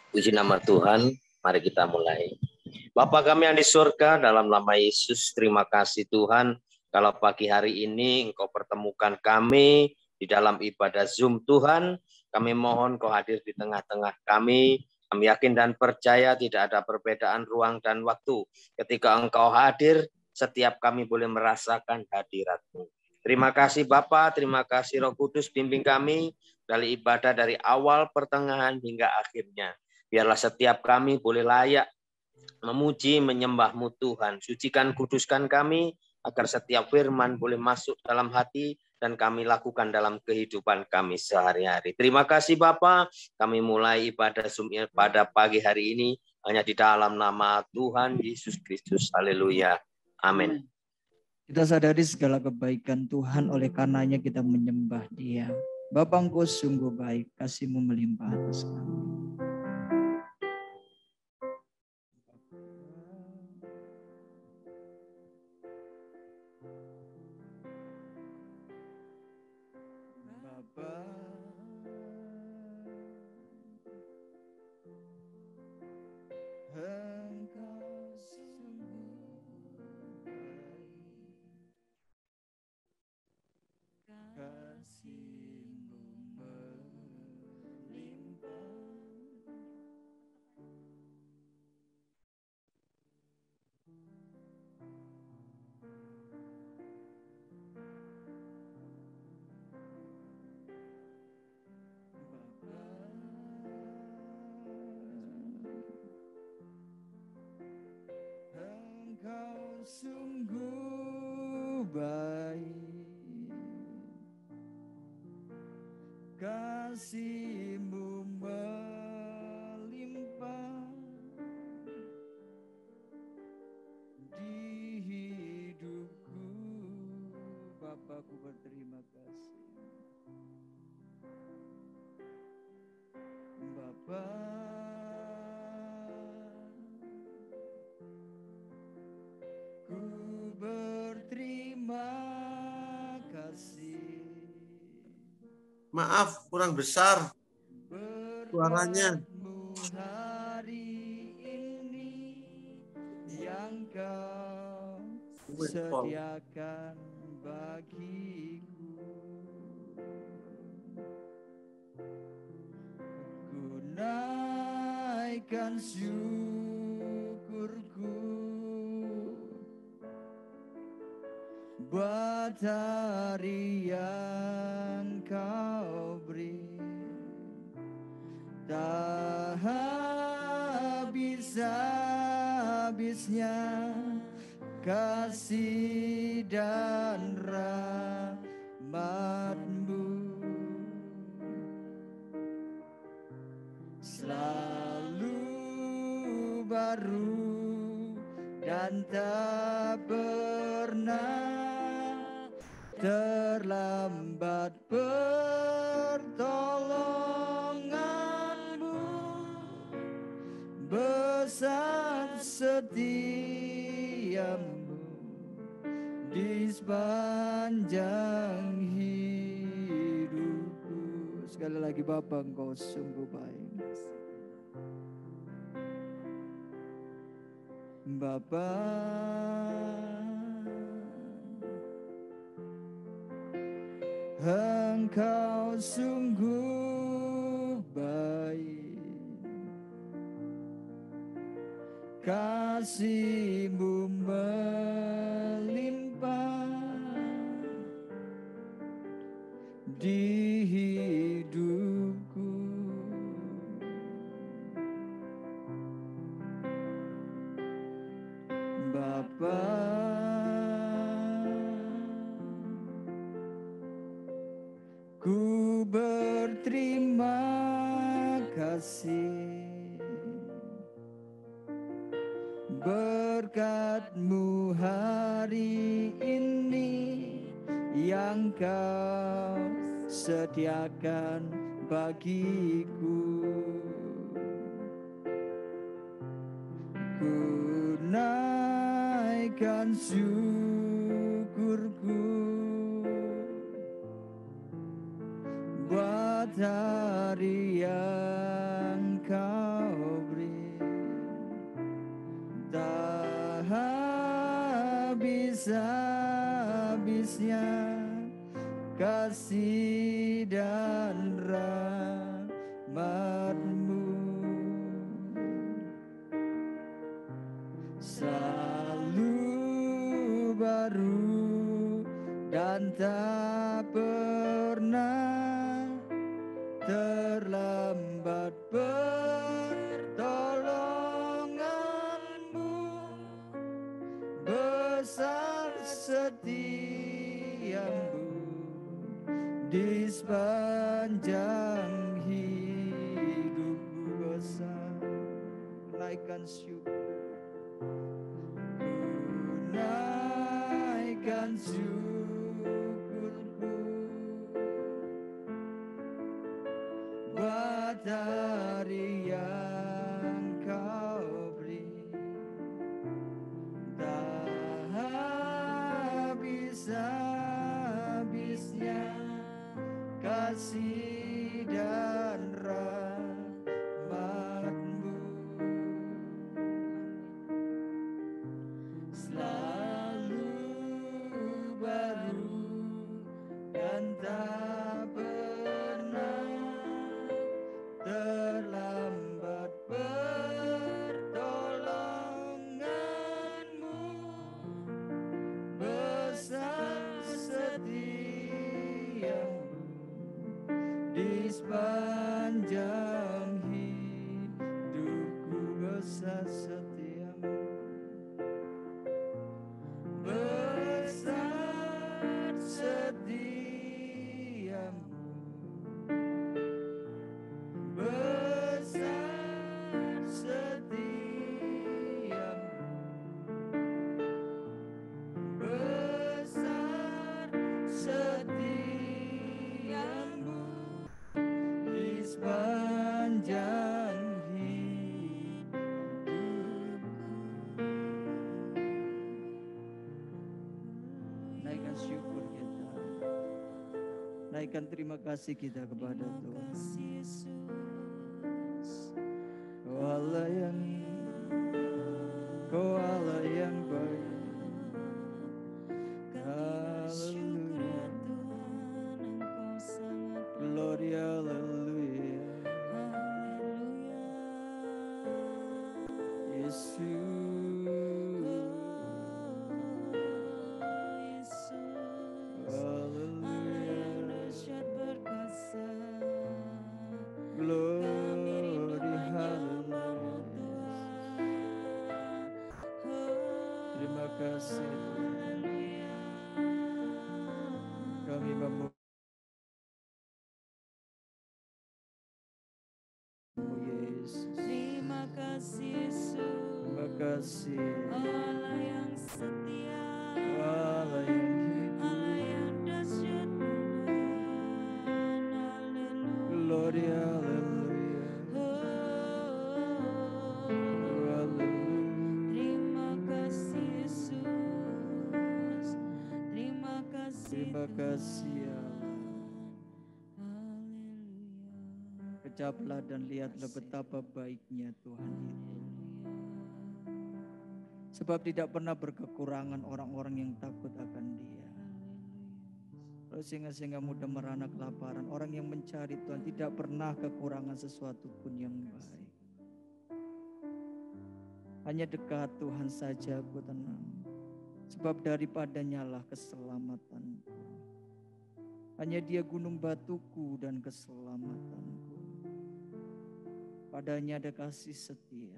Puji nama Tuhan, mari kita mulai. Bapa kami yang di surga, dalam nama Yesus, terima kasih Tuhan, kalau pagi hari ini Engkau pertemukan kami di dalam ibadah Zoom Tuhan. Kami mohon Kau hadir di tengah-tengah kami. Kami yakin dan percaya tidak ada perbedaan ruang dan waktu. Ketika Engkau hadir, setiap kami boleh merasakan hadirat-Mu. Terima kasih Bapa, terima kasih Roh Kudus, bimbing kami dari ibadah dari awal, pertengahan, hingga akhirnya. Biarlah setiap kami boleh layak memuji, menyembah-Mu Tuhan. Sucikan, kuduskan kami, agar setiap firman boleh masuk dalam hati dan kami lakukan dalam kehidupan kami sehari-hari. Terima kasih Bapa, kami mulai ibadah Zoom pada pagi hari ini hanya di dalam nama Tuhan Yesus Kristus. Haleluya. Amin. Kita sadari segala kebaikan Tuhan, oleh karenanya kita menyembah Dia. Bapa, Engkau sungguh baik, kasih-Mu melimpah atas kami. Engkau sungguh baik, kasih-Mu melimpah di hidupku. Bapakku berterima kasih. Bapa, ku berterima kasih. Maaf, kurang besar suaranya. Hari ini yang Kau sediakan bagiku, ku naikkan syukurku buat hari yang Kau beri. Tak habis-habisnya kasih dan rahmat-Mu, selalu baru dan tak pernah terlambat. Pertolongan-Mu besar, setia-Mu di sepanjang hidupku. Sekali lagi, Bapa, Engkau sungguh baik. Bapa, Engkau sungguh baik, kasih-Mu melimpah di hidupku. Bapa, ku berterima kasih, berkat-Mu hari ini yang Kau sediakan bagiku. Ku naikkan syukurku buat hari yang Kau habis-habisnya kasih dan rahmat-Mu, selalu baru dan tak pernah terlambat. Pertolongan-Mu besar, setia-Mu di sepanjang hidupku. Besar, naikkan syukur, naikkan syukurku buat hari yang Kau beri. Tak habis-habisnya kasih dan rahmat-Mu, selalu baru dan tak pernah terlambat. Pertolongan-Mu besar, setia-Mu di sepanjang hidupku. Besar setia-Mu, besar setia-Mu, besar setia-Mu, besar setia-Mu di sepanjang hidupku. Naikkan syukur kita, naikkan terima kasih kita kepada Tuhan. Kau Allah yang baik. Haleluya, gloria, haleluya, Yesus, haleluya, glory, haleluya. Terima kasih Tuhan. Kami memuji Yesus. Terima kasih Yesus, Terima kasih Allah yang setia, Allah yang hidup. Allah yang dahsyat Tuhan. Haleluya. Gloria, haleluya, haleluya. Terima kasih Yesus, terima kasih Terima kasih Allah. Haleluya. Kecaplah dan lihatlah betapa baiknya Tuhan itu. Sebab tidak pernah berkekurangan orang-orang yang takut akan Dia. Lalu singa-singa muda merana kelaparan. Orang yang mencari Tuhan tidak pernah kekurangan sesuatu pun yang baik. Hanya dekat Tuhan saja aku tenang. Sebab daripadanya lah keselamatanku. Hanya Dia gunung batuku dan keselamatanku. Padanya ada kasih setia.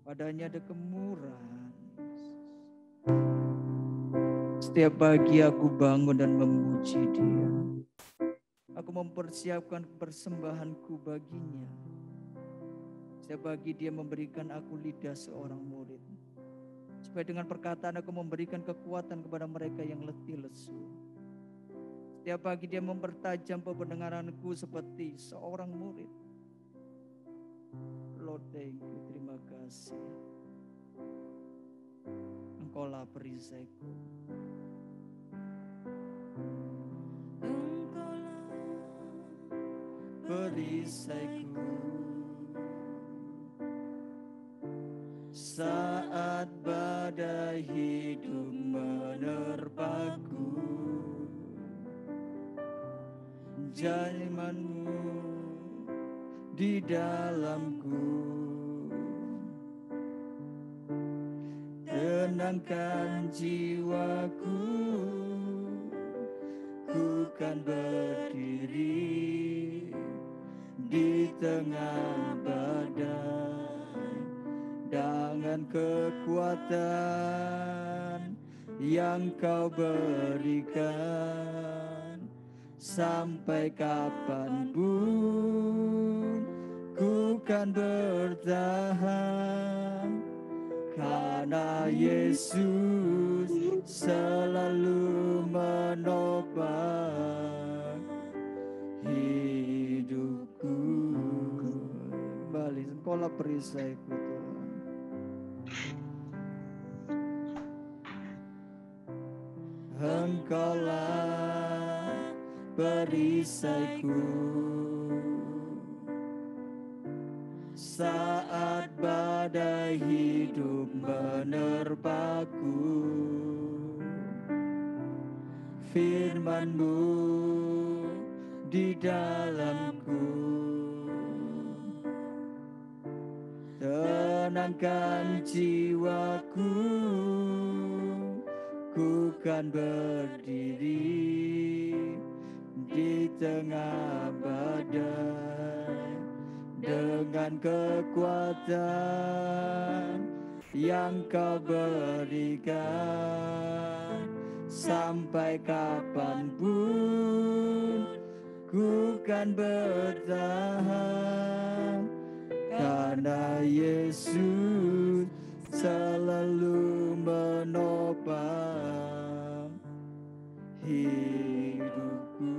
Padanya ada kemurahan. Setiap pagi aku bangun dan memuji Dia. Aku mempersiapkan persembahanku baginya. Setiap pagi Dia memberikan aku lidah seorang murid. Supaya dengan perkataan aku memberikan kekuatan kepada mereka yang letih lesu. Setiap pagi Dia mempertajam pendengaranku seperti seorang murid. Lord, thank you, terima kasih. Engkaulah perisaiku. Engkaulah Perisaiku saat badai badai hidup menerpaku, janjimu di dalamku, tenangkan jiwaku, ku kan berdiri di tengah badai dengan kekuatan yang kau berikan. Sampai kapanpun ku kan bertahan, karena Yesus selalu menopang hidupku. Kembali sekolah perisaiku Tuhan. Engkaulah perisaiku saat badai hidup menerpaku. Firman-Mu di dalamku, tenangkan jiwaku, ku kan berdiri di tengah badai dengan kekuatan yang kau berikan. Sampai kapanpun ku kan bertahan, karena Yesus selalu menopang hidupku.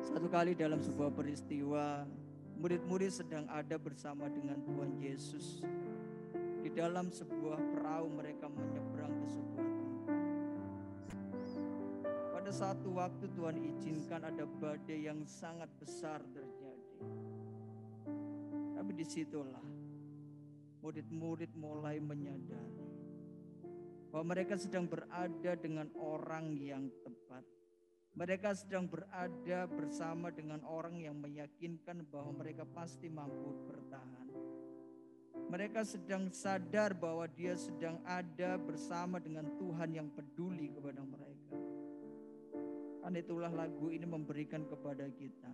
Satu kali dalam sebuah peristiwa, murid-murid sedang ada bersama dengan Tuhan Yesus. Di dalam sebuah perahu mereka menyeberang ke sebuah tempat. Pada satu waktu Tuhan izinkan ada badai yang sangat besar terjadi. Tapi disitulah murid-murid mulai menyadari bahwa mereka sedang berada dengan orang yang tepat. Mereka sedang berada bersama dengan orang yang meyakinkan bahwa mereka pasti mampu bertahan. Mereka sedang sadar bahwa dia sedang ada bersama dengan Tuhan yang peduli kepada mereka. Karena itulah lagu ini memberikan kepada kita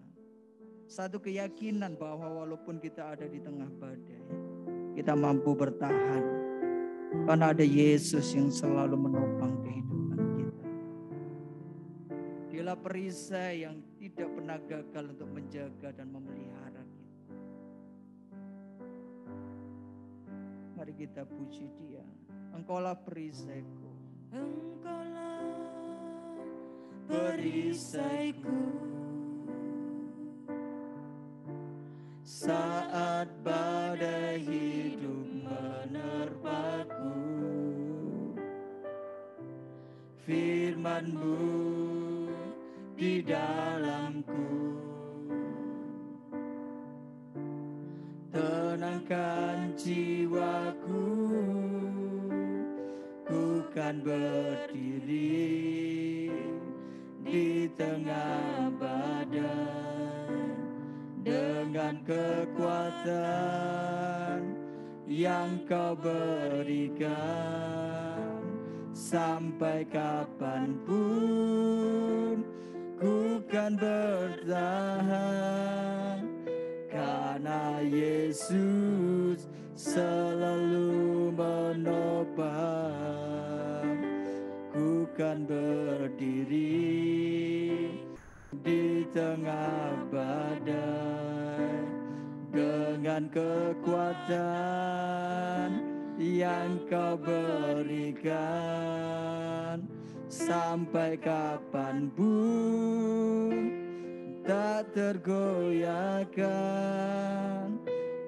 satu keyakinan bahwa walaupun kita ada di tengah badai, kita mampu bertahan. Karena ada Yesus yang selalu menopang kehidupan kita. Dialah perisai yang tidak pernah gagal untuk menjaga dan memelihara kita. Mari kita puji Dia. Engkaulah perisaiku, Engkaulah perisaiku saat badai hidup menerpaku. Firman-Mu di dalamku, tenangkan jiwaku, ku kan berdiri di tengah badai dengan kekuatan yang kau berikan. Sampai kapanpun ku kan bertahan, karena Yesus selalu menopang. Ku kan berdiri di tengah badai dengan kekuatan yang kau berikan. Sampai kapanpun tak tergoyahkan,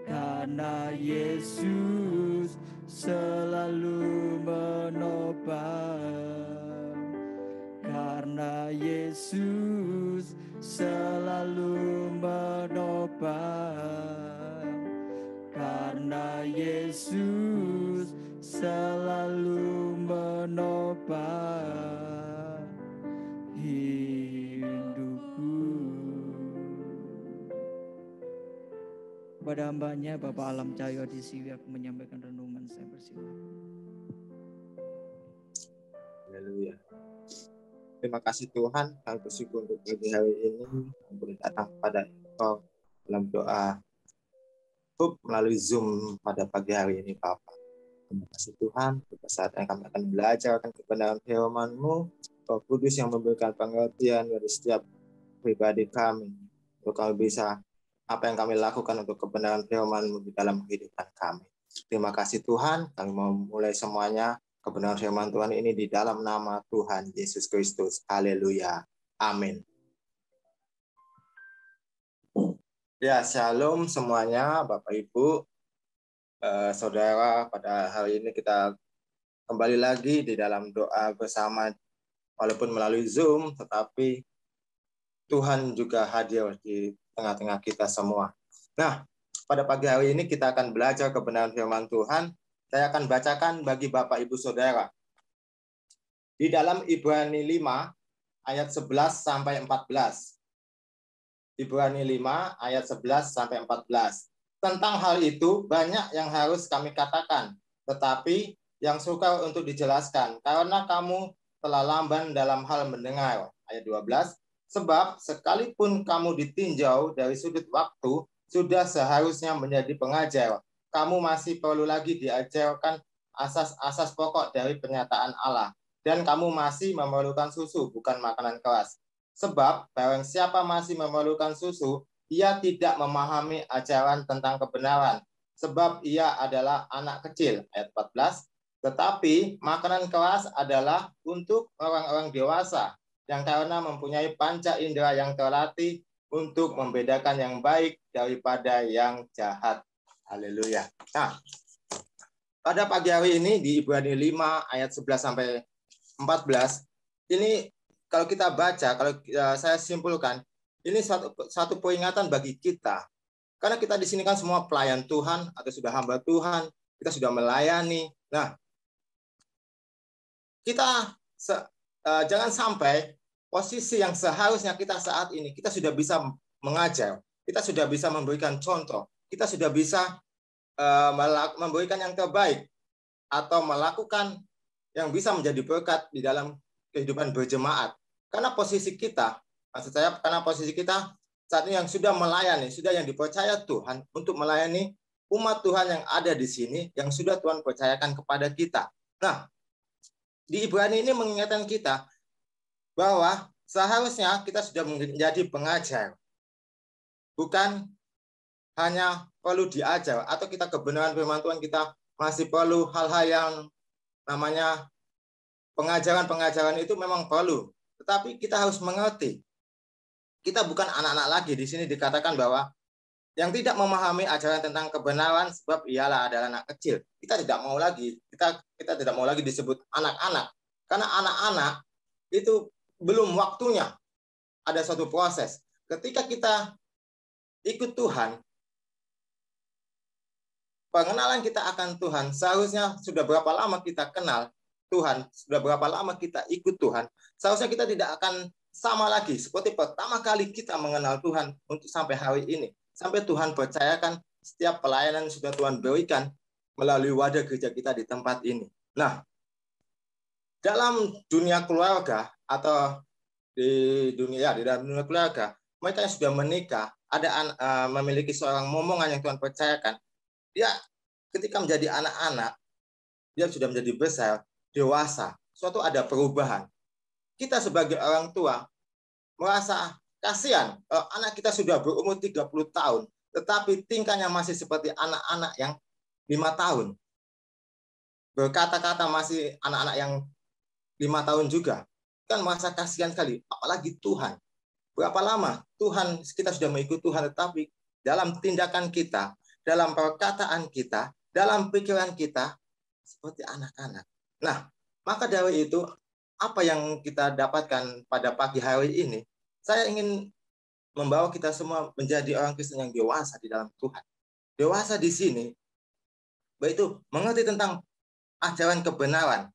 karena Yesus selalu menopang. Karena Yesus selalu menopang. Karena Yesus Yesus selalu menopang hidupku. Pada hambanya Bapak Alam Cahyo di sini aku menyampaikan renungan, saya bersilakan. Haleluya. Terima kasih Tuhan, kami bersyukur untuk pagi hari ini kami boleh datang kepada Engkau dalam doa melalui Zoom pada pagi hari ini Bapak. Terima kasih Tuhan, pada saat yang kami akan belajar akan kebenaran firman-Mu, Roh Kudus yang memberikan pengertian bagi setiap pribadi kami, untuk kami bisa apa yang kami lakukan untuk kebenaran firman-Mu di dalam kehidupan kami. Terima kasih Tuhan, kami mau mulai semuanya kebenaran firman Tuhan ini di dalam nama Tuhan Yesus Kristus. Haleluya. Amin. Ya, shalom semuanya, Bapak Ibu, saudara. Pada hari ini kita kembali lagi di dalam doa bersama, walaupun melalui Zoom, tetapi Tuhan juga hadir di tengah-tengah kita semua. Nah, pada pagi hari ini kita akan belajar kebenaran firman Tuhan. Saya akan bacakan bagi Bapak Ibu Saudara. Di dalam Ibrani 5 ayat 11 sampai 14. Ibrani 5 ayat 11 sampai 14. Tentang hal itu banyak yang harus kami katakan, tetapi yang sukar untuk dijelaskan karena kamu telah lamban dalam hal mendengar. Ayat 12. Sebab sekalipun kamu ditinjau dari sudut waktu, sudah seharusnya menjadi pengajar. Kamu masih perlu lagi diajarkan asas-asas pokok dari pernyataan Allah. Dan kamu masih memerlukan susu, bukan makanan keras. Sebab barang siapa masih memerlukan susu, ia tidak memahami ajaran tentang kebenaran. Sebab ia adalah anak kecil. Ayat 14. Tetapi makanan keras adalah untuk orang-orang dewasa, yang karena mempunyai panca indera yang terlatih untuk membedakan yang baik daripada yang jahat. Haleluya. Nah, pada pagi hari ini di Ibrani 5 ayat 11 sampai 14, ini kalau kita baca, kalau saya simpulkan, ini satu peringatan bagi kita. Karena kita di sini kan semua pelayan Tuhan atau sudah hamba Tuhan, kita sudah melayani. Nah, kita jangan sampai posisi yang seharusnya kita saat ini, kita sudah bisa mengajar, kita sudah bisa memberikan contoh, kita sudah bisa memberikan yang terbaik atau melakukan yang bisa menjadi berkat di dalam kehidupan berjemaat. Karena posisi kita, maksud saya karena posisi kita saat ini yang sudah melayani, sudah yang dipercaya Tuhan untuk melayani umat Tuhan yang ada di sini, yang sudah Tuhan percayakan kepada kita. Nah, di Ibrani ini mengingatkan kita bahwa seharusnya kita sudah menjadi pengajar. Bukan hanya perlu diajar, atau kita kebenaran firman Tuhan kita masih perlu hal-hal yang namanya pengajaran-pengajaran itu memang perlu. Tetapi kita harus mengerti. Kita bukan anak-anak lagi. Di sini dikatakan bahwa yang tidak memahami ajaran tentang kebenaran sebab ialah adalah anak kecil. Kita tidak mau lagi. Kita tidak mau lagi disebut anak-anak. Karena anak-anak itu belum waktunya. Ada suatu proses. Ketika kita ikut Tuhan, pengenalan kita akan Tuhan, seharusnya sudah berapa lama kita kenal Tuhan, sudah berapa lama kita ikut Tuhan, seharusnya kita tidak akan sama lagi seperti pertama kali kita mengenal Tuhan untuk sampai hari ini. Sampai Tuhan percayakan setiap pelayanan sudah Tuhan berikan melalui wadah gereja kita di tempat ini. Nah, dalam dunia keluarga atau di dalam dunia keluarga, mereka yang sudah menikah, memiliki seorang momongan yang Tuhan percayakan, dia ketika menjadi anak-anak, dia sudah menjadi besar, dewasa, suatu ada perubahan. Kita sebagai orang tua merasa kasihan kalau anak kita sudah berumur 30 tahun, tetapi tingkahnya masih seperti anak-anak yang 5 tahun. Berkata-kata masih anak-anak yang 5 tahun juga. Kan merasa kasihan sekali, apalagi Tuhan. Berapa lama Tuhan kita sudah mengikuti Tuhan, tetapi dalam tindakan kita, dalam perkataan kita, dalam pikiran kita seperti anak-anak. Nah, maka dari itu apa yang kita dapatkan pada pagi hari ini, saya ingin membawa kita semua menjadi orang Kristen yang dewasa di dalam Tuhan. Dewasa di sini Yaitu mengerti tentang ajaran kebenaran.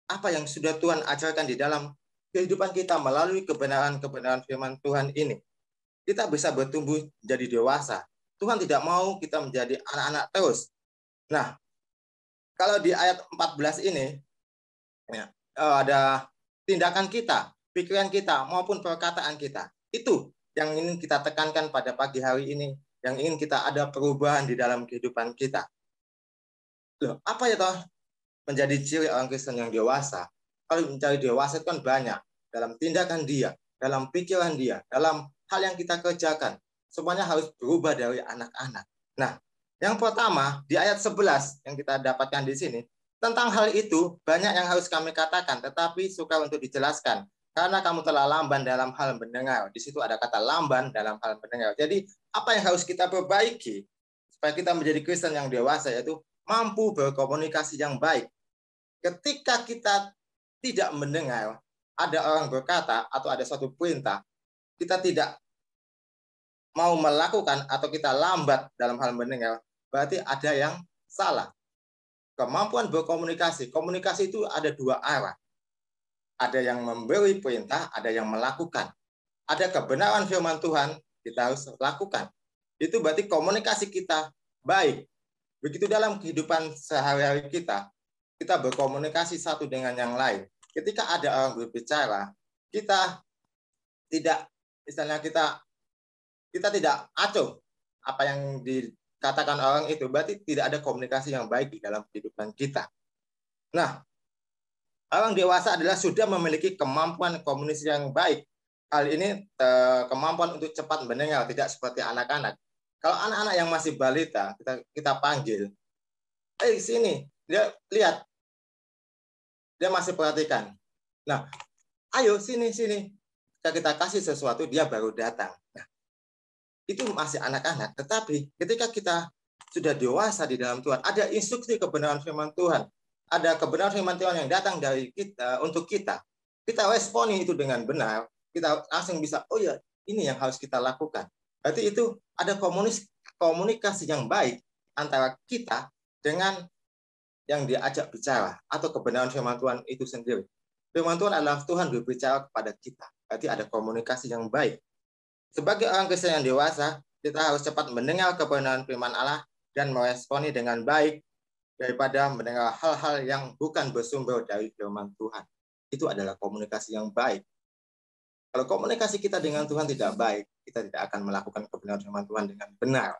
Apa yang sudah Tuhan ajarkan di dalam kehidupan kita melalui kebenaran-kebenaran firman Tuhan ini. Kita bisa bertumbuh menjadi dewasa. Tuhan tidak mau kita menjadi anak-anak terus. Nah, kalau di ayat 14 ini, ya, ada tindakan kita, pikiran kita, maupun perkataan kita. Itu yang ingin kita tekankan pada pagi hari ini, yang ingin kita ada perubahan di dalam kehidupan kita. Loh, apa ya toh menjadi ciri orang Kristen yang dewasa? Kalau mencari dewasa itu kan banyak. Dalam tindakan dia, dalam pikiran dia, dalam hal yang kita kerjakan. Semuanya harus berubah dari anak-anak. Nah, yang pertama, di ayat 11 yang kita dapatkan di sini, tentang hal itu banyak yang harus kami katakan, tetapi sukar untuk dijelaskan. Karena kamu telah lamban dalam hal mendengar. Di situ ada kata lamban dalam hal mendengar. Jadi, apa yang harus kita perbaiki supaya kita menjadi Kristen yang dewasa, yaitu mampu berkomunikasi yang baik. Ketika kita tidak mendengar, ada orang berkata atau ada suatu perintah, kita tidak mau melakukan atau kita lambat dalam hal mendengar, berarti ada yang salah. Kemampuan berkomunikasi, komunikasi itu ada dua arah. Ada yang memberi perintah, ada yang melakukan. Ada kebenaran firman Tuhan, kita harus lakukan. Itu berarti komunikasi kita baik. Begitu dalam kehidupan sehari-hari kita berkomunikasi satu dengan yang lain. Ketika ada orang berbicara, kita tidak, misalnya kita tidak acuh apa yang dikatakan orang itu, berarti tidak ada komunikasi yang baik di dalam kehidupan kita. Nah, orang dewasa adalah sudah memiliki kemampuan komunikasi yang baik. Hal ini kemampuan untuk cepat mendengar, tidak seperti anak-anak. Kalau anak-anak yang masih balita, kita panggil, sini, dia lihat, dia masih perhatikan. Nah, ayo sini. Kita kasih sesuatu, dia baru datang. Nah, itu masih anak-anak. Tetapi ketika kita sudah dewasa di dalam Tuhan, ada instruksi kebenaran firman Tuhan. Ada kebenaran firman Tuhan yang datang dari kita untuk kita. Kita responi itu dengan benar. Kita langsung bisa, oh ya, ini yang harus kita lakukan. Berarti itu ada komunikasi yang baik antara kita dengan yang diajak bicara atau kebenaran firman Tuhan itu sendiri. Firman Tuhan adalah Tuhan berbicara kepada kita. Berarti ada komunikasi yang baik. Sebagai orang Kristen yang dewasa, kita harus cepat mendengar kebenaran firman Allah dan meresponi dengan baik daripada mendengar hal-hal yang bukan bersumber dari firman Tuhan. Itu adalah komunikasi yang baik. Kalau komunikasi kita dengan Tuhan tidak baik, kita tidak akan melakukan kebenaran firman Tuhan dengan benar.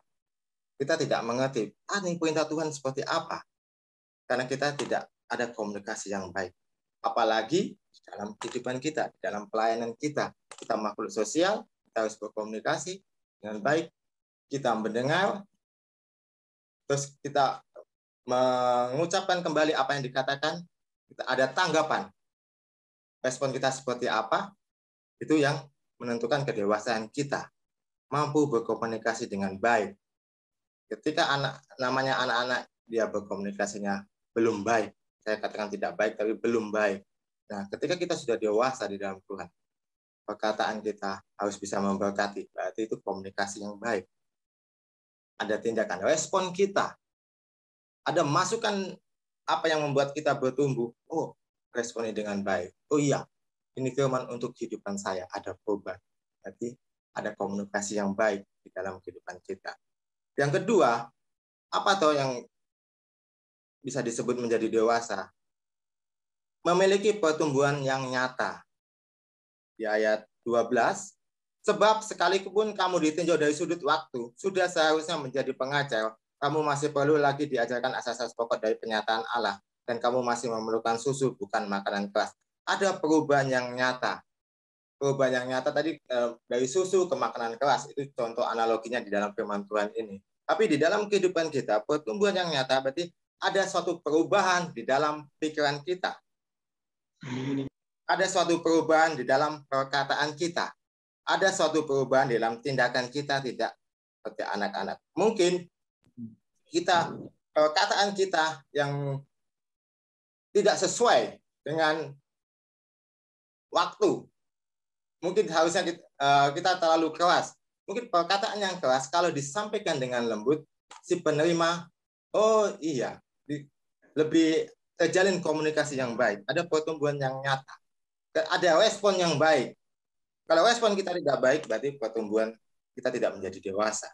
Kita tidak mengerti, ini perintah Tuhan seperti apa. Karena kita tidak ada komunikasi yang baik. Apalagi dalam kehidupan kita, dalam pelayanan kita. Kita makhluk sosial, kita harus berkomunikasi dengan baik. Kita mendengar, terus kita mengucapkan kembali apa yang dikatakan. Kita ada tanggapan. Respon kita seperti apa, itu yang menentukan kedewasaan kita. Mampu berkomunikasi dengan baik. Ketika namanya anak-anak, dia berkomunikasinya belum baik. Saya katakan tidak baik, tapi belum baik. Nah, ketika kita sudah dewasa di dalam Tuhan, perkataan kita harus bisa memberkati. Berarti itu komunikasi yang baik. Ada tindakan, respon kita. Ada masukan apa yang membuat kita bertumbuh. Oh, responnya dengan baik. Oh iya, ini firman untuk kehidupan saya. Ada perubahan. Berarti ada komunikasi yang baik di dalam kehidupan kita. Yang kedua, apa toh yang bisa disebut menjadi dewasa? Memiliki pertumbuhan yang nyata. Di ayat 12, sebab sekalipun kamu ditinjau dari sudut waktu, sudah seharusnya menjadi pengajar, kamu masih perlu lagi diajarkan asas-asas pokok dari penyataan Allah, dan kamu masih memerlukan susu, bukan makanan keras. Ada perubahan yang nyata. Perubahan yang nyata tadi dari susu ke makanan keras, itu contoh analoginya di dalam firman Tuhan ini. Tapi di dalam kehidupan kita, pertumbuhan yang nyata berarti ada suatu perubahan di dalam pikiran kita. Ada suatu perubahan di dalam perkataan kita. Ada suatu perubahan di dalam tindakan kita, tidak seperti anak-anak. Mungkin perkataan kita yang tidak sesuai dengan waktu. Mungkin harusnya kita terlalu keras. Mungkin perkataan yang keras kalau disampaikan dengan lembut, si penerima Oh iya, lebih terjalin komunikasi yang baik. Ada pertumbuhan yang nyata. Ada respon yang baik. Kalau respon kita tidak baik, berarti pertumbuhan kita tidak menjadi dewasa.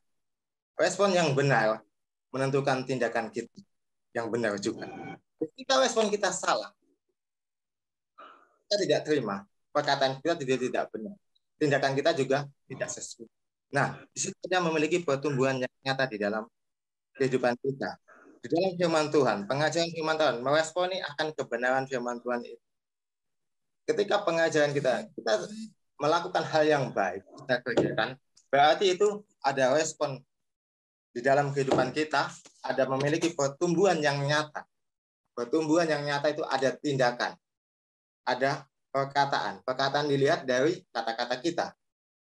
Respon yang benar menentukan tindakan kita yang benar juga. Ketika respon kita salah, kita tidak terima. Perkataan kita tidak benar. Tindakan kita juga tidak sesuai. Nah, di situ kita memiliki pertumbuhan yang nyata di dalam kehidupan kita. Di dalam firman Tuhan, pengajaran firman Tuhan, meresponi akan kebenaran firman Tuhan itu. Ketika pengajaran kita melakukan hal yang baik, kita kerjakan, berarti itu ada respon di dalam kehidupan kita, ada memiliki pertumbuhan yang nyata. Pertumbuhan yang nyata itu ada tindakan, ada perkataan. Perkataan dilihat dari kata-kata kita,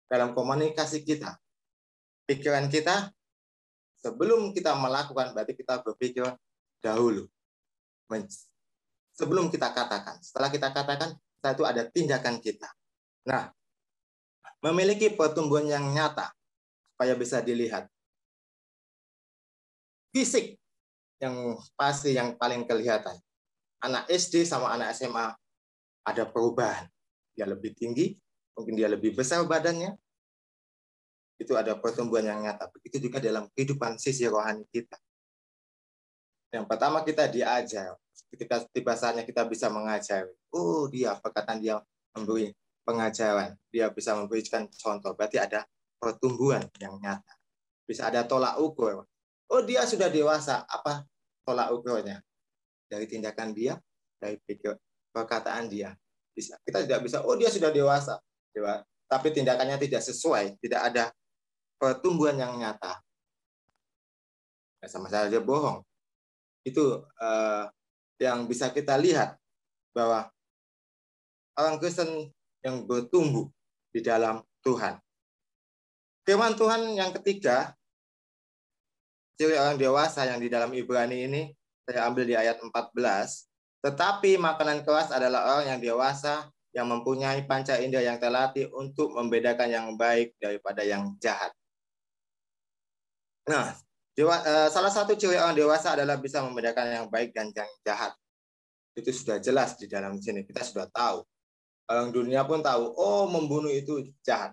dalam komunikasi kita. Pikiran kita, sebelum kita melakukan, berarti kita berpikir dahulu. Sebelum kita katakan. Setelah kita katakan, setelah itu ada tindakan kita. Nah, memiliki pertumbuhan yang nyata, supaya bisa dilihat. Fisik, yang pasti yang paling kelihatan. Anak SD sama anak SMA ada perubahan. Dia lebih tinggi, mungkin dia lebih besar badannya. Itu ada pertumbuhan yang nyata. Begitu juga dalam kehidupan sisi rohani kita. Yang pertama kita diajar. Ketika tiba saatnya kita bisa mengajar. Oh, perkataan dia memberi pengajaran. Dia bisa memberikan contoh. Berarti ada pertumbuhan yang nyata. Bisa ada tolak ukur. Oh, dia sudah dewasa. Apa tolak ukurnya? Dari tindakan dia, dari perkataan dia. Kita tidak bisa, oh dia sudah dewasa. Tapi tindakannya tidak sesuai. Tidak ada pertumbuhan yang nyata. Ya, sama saja bohong. Itu yang bisa kita lihat bahwa orang Kristen yang bertumbuh di dalam Tuhan. Firman Tuhan yang ketiga, ciri orang dewasa yang di dalam Ibrani ini, saya ambil di ayat 14. Tetapi makanan keras adalah orang yang dewasa, yang mempunyai panca indera yang terlatih untuk membedakan yang baik daripada yang jahat. Nah, salah satu ciri orang dewasa adalah bisa membedakan yang baik dan yang jahat. Itu sudah jelas di dalam sini. Kita sudah tahu. Orang dunia pun tahu, oh membunuh itu jahat.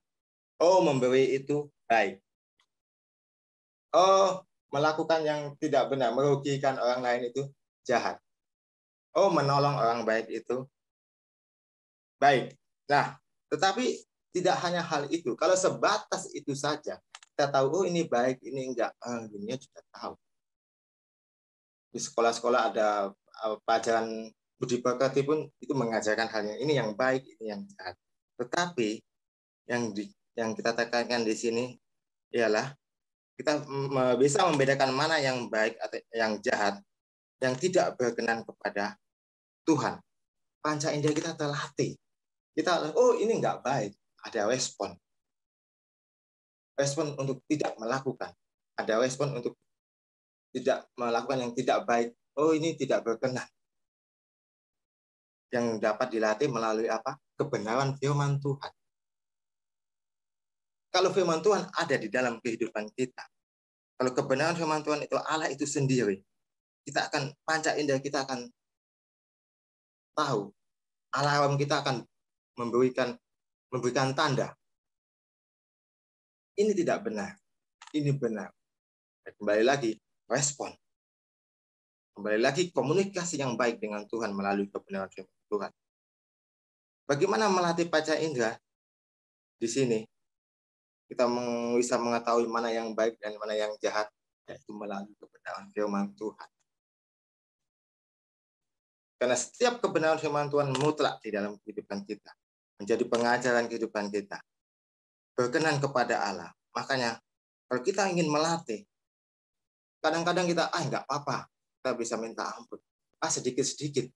Oh memberi itu baik. Oh melakukan yang tidak benar, merugikan orang lain itu jahat. Oh menolong orang baik itu baik. Nah, tetapi tidak hanya hal itu. Kalau sebatas itu saja, kita tahu, oh ini baik, ini enggak. Dunia juga tahu. Di sekolah-sekolah ada pelajaran budi pekerti pun itu mengajarkan halnya. Ini yang baik, ini yang jahat. Tetapi yang kita tekankan di sini ialah kita bisa membedakan mana yang baik atau yang jahat, yang tidak berkenan kepada Tuhan. Panca indera kita terlatih. Kita, oh ini enggak baik. Ada respon. Respon untuk tidak melakukan. Ada respon untuk tidak melakukan yang tidak baik. Oh ini tidak berkenan. Yang dapat dilatih melalui apa? Kebenaran firman Tuhan. Kalau firman Tuhan ada di dalam kehidupan kita, kalau kebenaran firman Tuhan itu Allah itu sendiri, kita akan panca indera kita akan tahu. Alarm kita akan memberikan tanda. Ini tidak benar. Ini benar. Kembali lagi, respon. Kembali lagi, komunikasi yang baik dengan Tuhan melalui kebenaran firman Tuhan. Bagaimana melatih panca indera? Di sini, kita bisa mengetahui mana yang baik dan mana yang jahat, yaitu melalui kebenaran firman Tuhan. Karena setiap kebenaran firman Tuhan mutlak di dalam kehidupan kita. Menjadi pengajaran kehidupan kita. Berkenan kepada Allah. Makanya, kalau kita ingin melatih, kadang-kadang kita, nggak apa-apa. Kita bisa minta ampun. Sedikit-sedikit.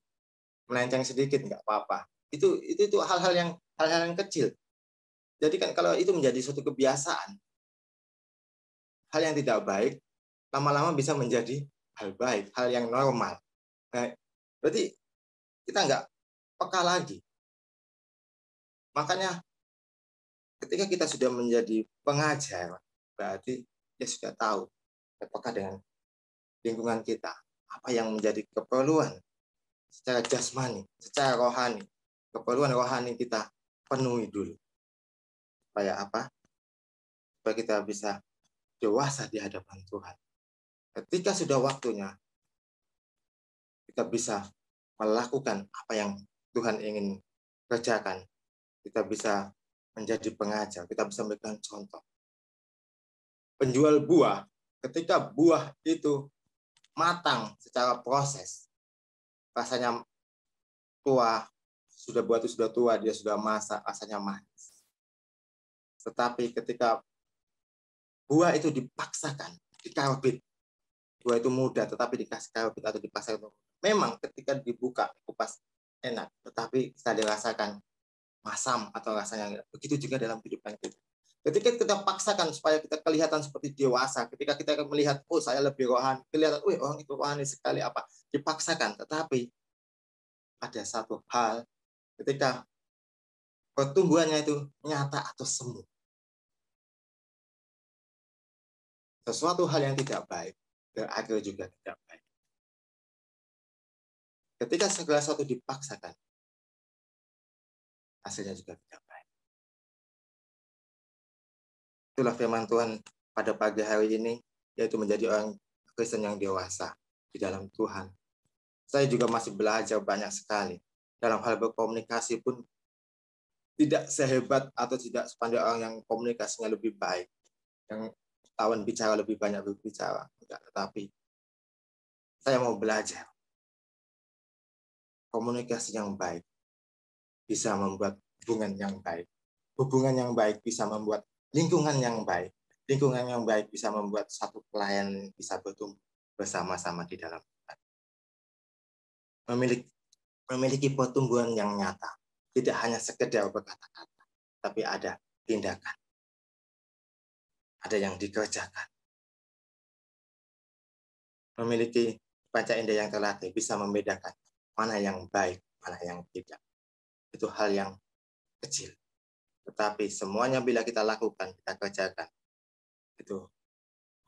Melenceng sedikit, nggak apa-apa. Itu hal-hal yang kecil. Jadi kan kalau itu menjadi suatu kebiasaan, hal yang tidak baik, lama-lama bisa menjadi hal baik, hal yang normal. Nah, berarti kita nggak peka lagi. Makanya ketika kita sudah menjadi pengajar, berarti dia sudah tahu, peka dengan lingkungan kita, apa yang menjadi keperluan secara jasmani, secara rohani, keperluan rohani kita penuhi dulu. Supaya apa? Supaya kita bisa dewasa di hadapan Tuhan. Ketika sudah waktunya, kita bisa melakukan apa yang Tuhan ingin kerjakan. Kita bisa menjadi pengajar, kita bisa memberikan contoh. Penjual buah, ketika buah itu matang secara proses, rasanya tua, buah itu sudah tua, dia sudah masak, rasanya manis. Tetapi ketika buah itu dipaksakan, dikarbit, buah itu muda, tetapi dikasih karbit atau dipaksakan, memang ketika dibuka, kupas enak, tetapi bisa dirasakan masam atau rasanya. Begitu juga dalam kehidupan kita. Ketika kita paksakan supaya kita kelihatan seperti dewasa, ketika kita melihat, oh saya lebih rohani, kelihatan, orang itu rohani sekali apa, dipaksakan. Tetapi ada satu hal, ketika pertumbuhannya itu nyata atau semu, sesuatu hal yang tidak baik, berakhir juga tidak baik. Ketika segala sesuatu dipaksakan, hasilnya juga tidak baik. Itulah firman Tuhan pada pagi hari ini, yaitu menjadi orang Kristen yang dewasa di dalam Tuhan. Saya juga masih belajar banyak sekali. Dalam hal berkomunikasi pun tidak sehebat atau tidak sepandai orang yang komunikasinya lebih baik, yang lawan bicara lebih banyak berbicara. Tidak, tetapi saya mau belajar. Komunikasi yang baik bisa membuat hubungan yang baik. Hubungan yang baik bisa membuat lingkungan yang baik. Lingkungan yang baik bisa membuat satu pelayan bisa bertumbuh bersama-sama di dalam Tuhan. Memiliki pertumbuhan yang nyata. Tidak hanya sekedar berkata-kata, tapi ada tindakan. Ada yang dikerjakan. Memiliki panca indera yang terlatih bisa membedakan mana yang baik, mana yang tidak. Itu hal yang kecil. Tetapi semuanya bila kita lakukan, kita kerjakan, itu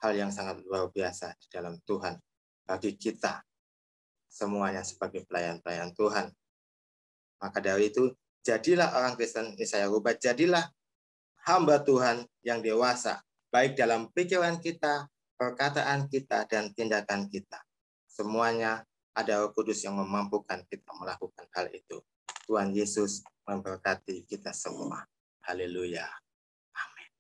hal yang sangat luar biasa di dalam Tuhan. Bagi kita, semuanya sebagai pelayan-pelayan Tuhan. Maka dari itu, jadilah orang Kristen, saya rubah, jadilah hamba Tuhan yang dewasa, baik dalam pikiran kita, perkataan kita, dan tindakan kita. Semuanya ada Roh Kudus yang memampukan kita melakukan hal itu. Tuhan Yesus memberkati kita semua. Haleluya. Amin.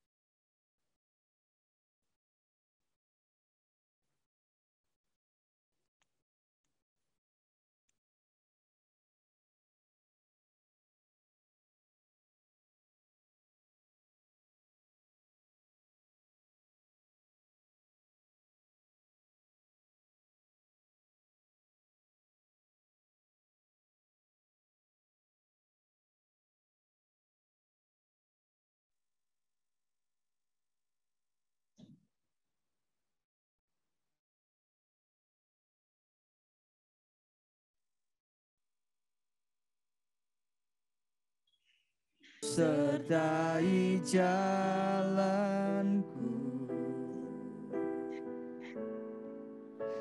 Sertai jalanku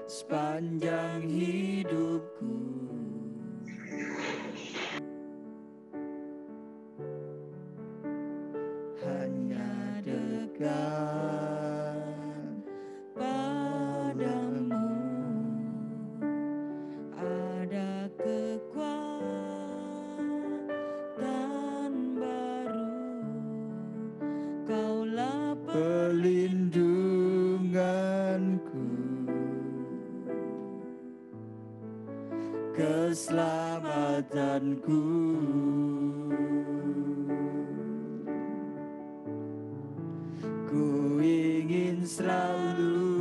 sepanjang hidupku, hanya dekat padamu ada kekuatan baru, Kaulah perlindunganku, keselamatanku. Ku ingin selalu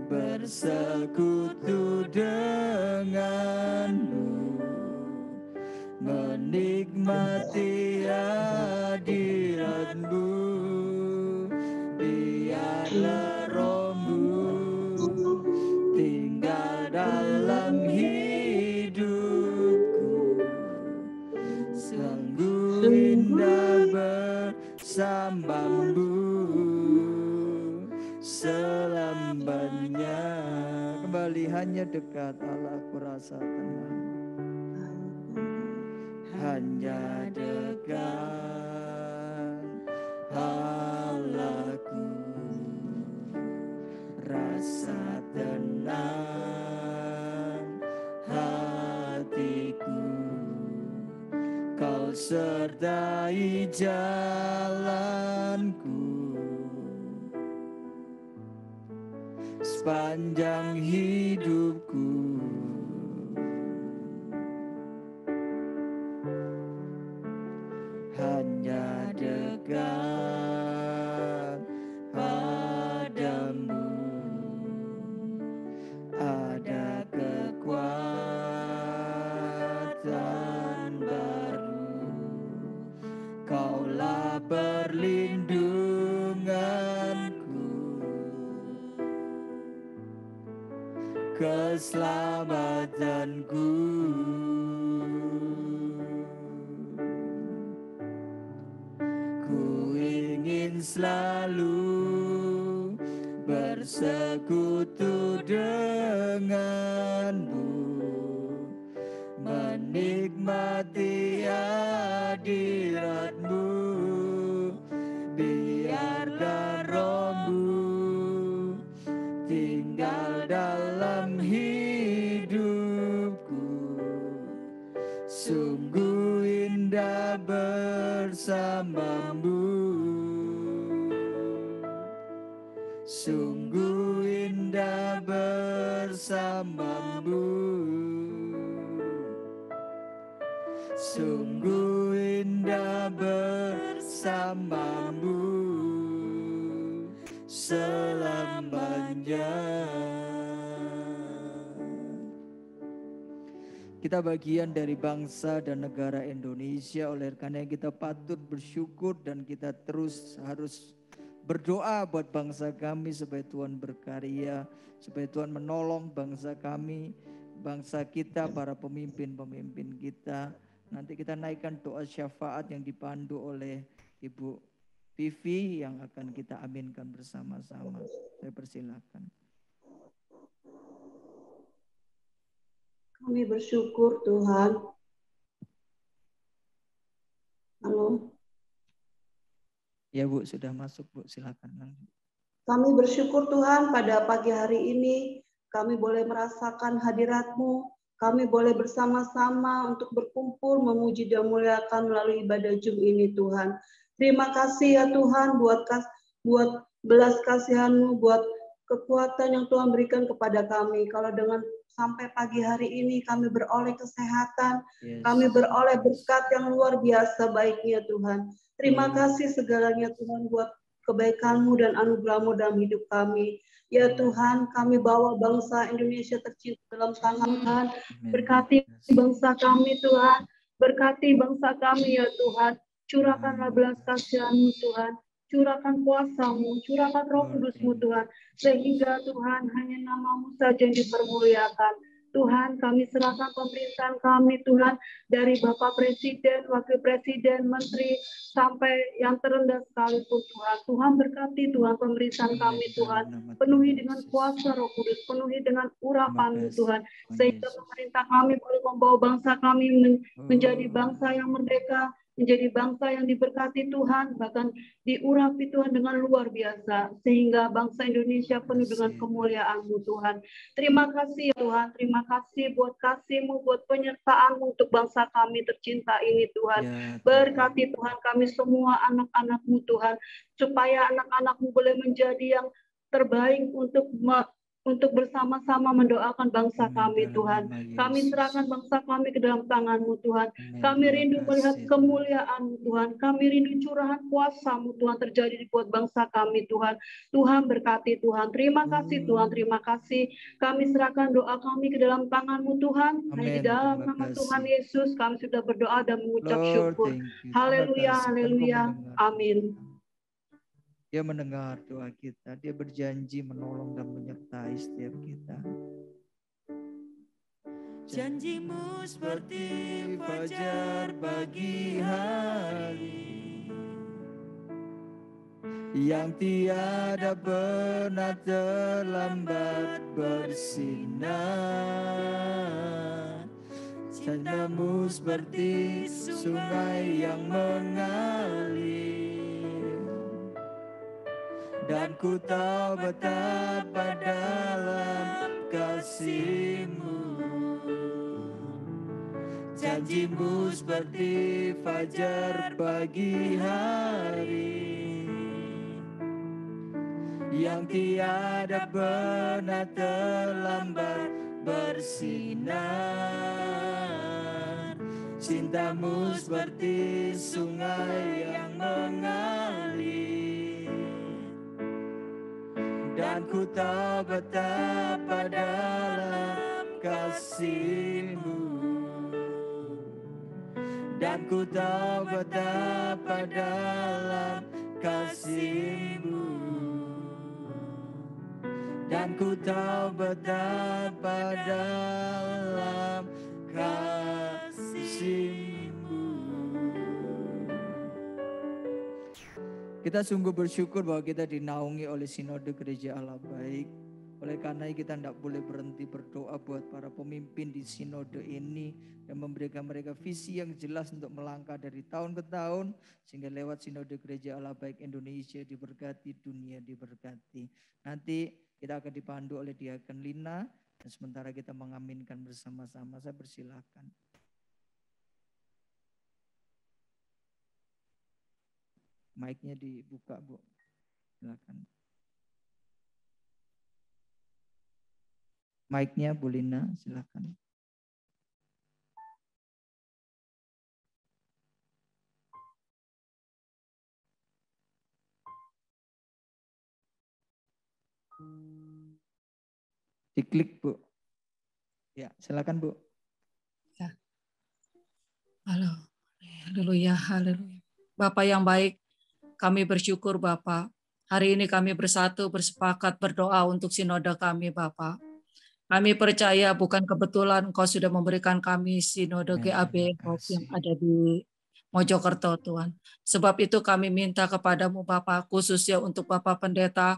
bersekutu denganmu, menikmati hadiratmu. Biarlah rohmu tinggal dalam hidupku, sungguh indah bersamamu, selamanya. Kembali hanya dekat Allah ku rasa tenang. Hanya dekat Allahku rasa tenang hatiku. Kau sertai jalanku sepanjang hidupku. Hanya dekat padamu ada kekuatan baru. Kaulah perlindunganku, keselamatanku. Ku ingin selalu bersekutu denganmu, menikmati hadiratmu. Biarkan rohmu tinggal dalam hidupku. Sungguh indah bersamamu, sungguh indah bersamamu, sungguh indah bersamamu selamanya. Kita bagian dari bangsa dan negara Indonesia, oleh karena kita patut bersyukur dan kita terus harus berdoa buat bangsa kami supaya Tuhan berkarya, supaya Tuhan menolong bangsa kami, bangsa kita, para pemimpin-pemimpin kita. Nanti kita naikkan doa syafaat yang dipandu oleh Ibu Vivi yang akan kita aminkan bersama-sama. Saya persilakan. Kami bersyukur Tuhan. Halo. Ya Bu, sudah masuk Bu, silakan. Kami bersyukur Tuhan pada pagi hari ini kami boleh merasakan hadirat-Mu. Kami boleh bersama-sama untuk berkumpul memuji dan memuliakan melalui ibadah Jum ini Tuhan. Terima kasih ya Tuhan buat belas kasihan-Mu, buat kekuatan yang Tuhan berikan kepada kami. Kalau dengan sampai pagi hari ini kami beroleh kesehatan, kami beroleh berkat yang luar biasa baiknya Tuhan. Terima kasih segalanya Tuhan buat kebaikan-Mu dan anugerah-Mu dalam hidup kami. Ya Tuhan, kami bawa bangsa Indonesia tercinta dalam tangan Tuhan. Berkati bangsa kami Tuhan, berkati bangsa kami ya Tuhan. Curahkanlah belas kasihan-Mu Tuhan. Curahkan kuasa-Mu, curahkan Roh Kudus-Mu Tuhan, sehingga Tuhan hanya nama-Mu saja yang dipermuliakan. Tuhan, kami serahkan pemerintahan kami Tuhan, dari Bapak Presiden, Wakil Presiden, Menteri, sampai yang terendah sekalipun Tuhan. Tuhan berkati Tuhan pemerintahan kami Tuhan, penuhi dengan kuasa Roh Kudus, penuhi dengan urapan-Mu Tuhan, sehingga pemerintah kami boleh membawa bangsa kami menjadi bangsa yang merdeka, menjadi bangsa yang diberkati Tuhan, bahkan diurapi Tuhan dengan luar biasa, sehingga bangsa Indonesia penuh dengan kemuliaan-Mu Tuhan. Terima kasih ya Tuhan, terima kasih buat kasih-Mu, buat penyertaan-Mu untuk bangsa kami tercinta ini Tuhan. Berkati Tuhan kami semua anak-anak-Mu Tuhan, supaya anak-anak-Mu boleh menjadi yang terbaik untuk bersama-sama mendoakan bangsa kami Tuhan. Kami serahkan bangsa kami ke dalam tangan-Mu Tuhan. Kami rindu melihat kemuliaan-Mu Tuhan. Kami rindu curahan kuasa-Mu Tuhan terjadi di buat bangsa kami Tuhan. Tuhan berkati Tuhan. Terima kasih Tuhan, terima kasih. Kami serahkan doa kami ke dalam tangan-Mu Tuhan. Hanya di dalam nama Tuhan Yesus kami sudah berdoa dan mengucap syukur. Haleluya, haleluya. Amin. Dia mendengar doa kita, dia berjanji menolong dan menyertai setiap kita. Janji-Mu seperti fajar pagi hari yang tiada pernah terlambat bersinar. Cintamu seperti sungai yang mengalir, dan ku tahu betapa dalam kasih-Mu. Janji-Mu seperti fajar pagi hari, yang tiada pernah terlambat bersinar. Cinta-Mu seperti sungai yang mengalir, dan ku tahu betapa dalam kasih-Mu, dan ku tahu betapa dalam kasih-Mu, dan ku tahu betapa dalam kasih-Mu. Kita sungguh bersyukur bahwa kita dinaungi oleh Sinode Gereja Allah Baik. Oleh karena kita tidak boleh berhenti berdoa buat para pemimpin di sinode ini dan memberikan mereka visi yang jelas untuk melangkah dari tahun ke tahun, sehingga lewat Sinode Gereja Allah Baik Indonesia diberkati, dunia diberkati. Nanti kita akan dipandu oleh Diaken Lina, dan sementara kita mengaminkan bersama-sama. Saya persilakan. Mic-nya dibuka, Bu. Silakan. Mic-nya Bu Lina, silakan. Diklik, Bu. Ya, silakan, Bu. Ya. Halo. Haleluya, haleluya. Bapak yang baik, kami bersyukur Bapak. Hari ini kami bersatu bersepakat berdoa untuk sinode kami Bapak. Kami percaya bukan kebetulan Engkau sudah memberikan kami sinode GAB yang ada di Mojokerto Tuhan. Sebab itu kami minta kepadamu Bapak, khususnya untuk Bapak Pendeta